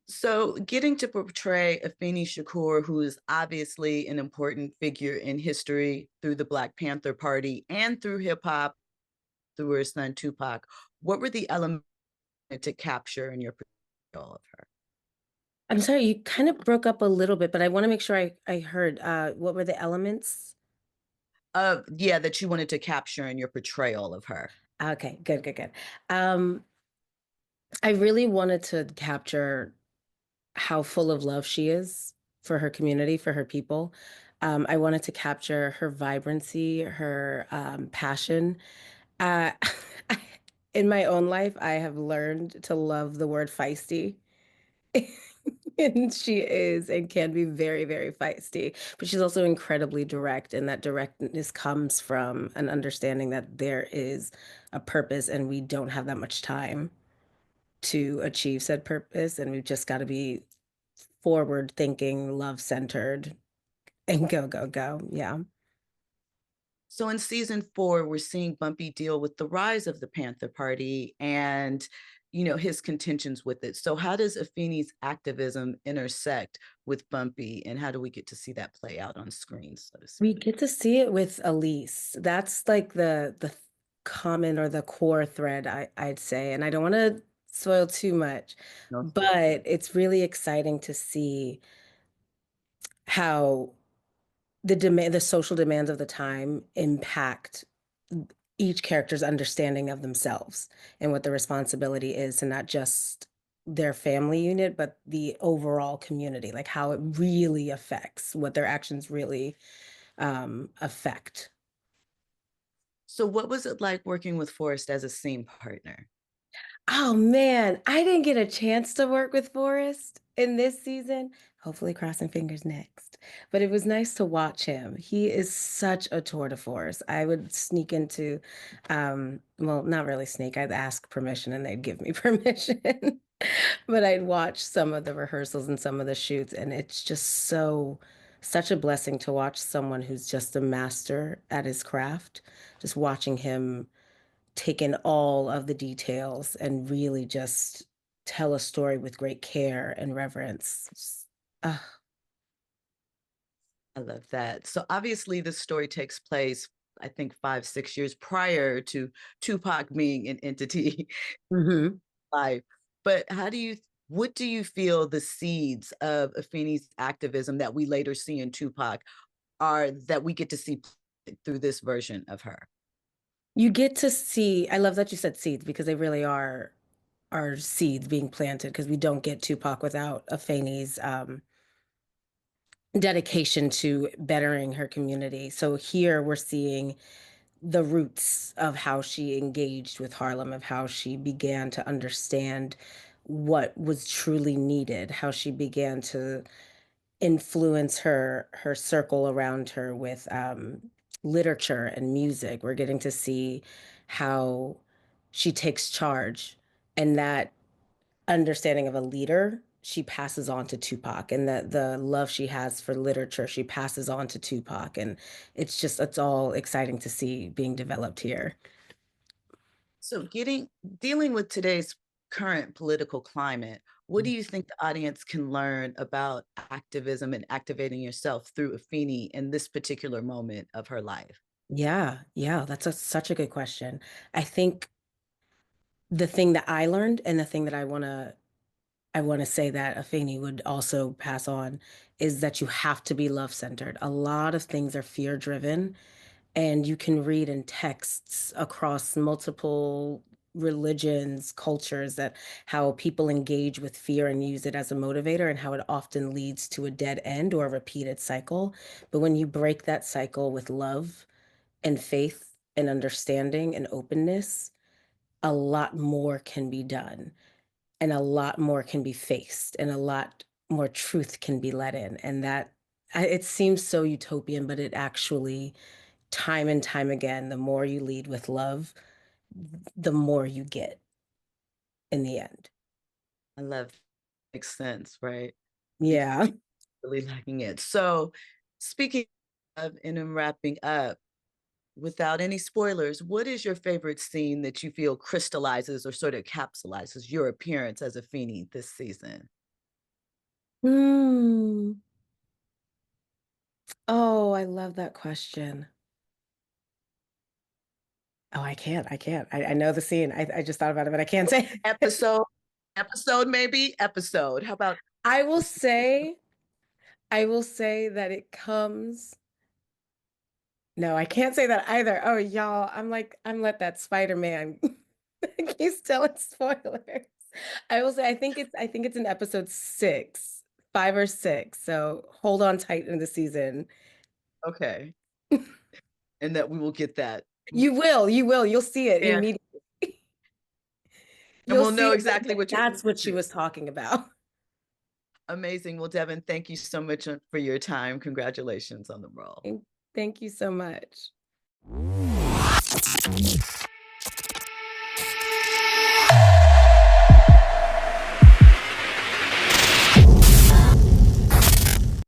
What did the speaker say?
So, getting to portray Afeni Shakur, who is obviously an important figure in history through the Black Panther Party and through hip hop, through her son Tupac, what were the elements to capture in your portrayal of her? I'm sorry, you kind of broke up a little bit, but I wanna make sure I heard, what were the elements? Yeah, that you wanted to capture in your portrayal of her. Okay, good, good, good. Um, I really wanted to capture how full of love she is for her community, for her people. I wanted to capture her vibrancy, her, passion. Uh, in my own life, I have learned to love the word feisty. And she is and can be very, very feisty, but she's also incredibly direct, and that directness comes from an understanding that there is a purpose and we don't have that much time to achieve said purpose, and we've just got to be forward thinking, love centered, and go, go, go. Yeah. So in season 4, we're seeing Bumpy deal with the rise of the Panther Party and his contentions with it. So how does Afeni's activism intersect with Bumpy, and how do we get to see that play out on screen, so to We speak? get to see it with Elise. That's like the common or the core thread I'd say. And I don't want to spoil too much, No spoilers. but it's really exciting to see how the social demands of the time impact each character's understanding of themselves and what the responsibility is to not just their family unit, but the overall community, like how it really affects what their actions really affect. So what was it like working with Forrest as a scene partner? Oh man, I didn't get a chance to work with Forrest in this season. Hopefully, crossing fingers next. But it was nice to watch him. He is such a tour de force. I would sneak into, well, not really sneak. I'd ask permission and they'd give me permission. But I'd watch some of the rehearsals and some of the shoots, and it's just such a blessing to watch someone who's just a master at his craft. Just watching him take in all of the details and really just tell a story with great care and reverence. Ah, I love that. So obviously this story takes place, I think 5, 6 years prior to Tupac being an entity mhm. life. But what do you feel the seeds of Afeni's activism that we later see in Tupac are that we get to see through this version of her? You get to see, I love that you said seeds because they really are seeds being planted because we don't get Tupac without Afeni's dedication to bettering her community. So here we're seeing the roots of how she engaged with Harlem, of how she began to understand what was truly needed, how she began to influence her circle around her with literature and music. We're getting to see how she takes charge, and that understanding of a leader she passes on to Tupac, and that the love she has for literature she passes on to Tupac, and it's all exciting to see being developed here. So dealing with today's current political climate, what do you think the audience can learn about activism and activating yourself through Afeni in this particular moment of her life? Yeah, yeah, such a good question. I think the thing that I learned and the thing that I want to say that Afeni would also pass on is that you have to be love centered. A lot of things are fear driven, and you can read in texts across multiple religions, cultures, that how people engage with fear and use it as a motivator, and how it often leads to a dead end or a repeated cycle. But when you break that cycle with love and faith and understanding and openness, a lot more can be done, and a lot more can be faced, and a lot more truth can be let in. And it seems so utopian, but it actually, time and time again, the more you lead with love, the more you get in the end. I love makes sense, right? Because Yeah. really lacking it. So, speaking of and in wrapping up, without any spoilers, what is your favorite scene that you feel crystallizes or sort of capsulizes your appearance as a Feeny this season? Hmm. Oh, I love that question. Oh, I can't. I know the scene. I just thought about it, but I can't say it. Episode, episode, maybe episode. How about I will the season? say, I will say that it comes. No, I can't say that either. Oh, y'all, I'm let that Spider-Man. He's telling spoilers. I will say, I think it's in episode six, five or six. So hold on tight in the season. Okay, and that we will get that, You will. You'll see it and immediately. and You'll we'll see know it. exactly what you're That's what she to. was talking about. Amazing. Well, Devin, thank you so much for your time. Congratulations on the role. Thank you so much.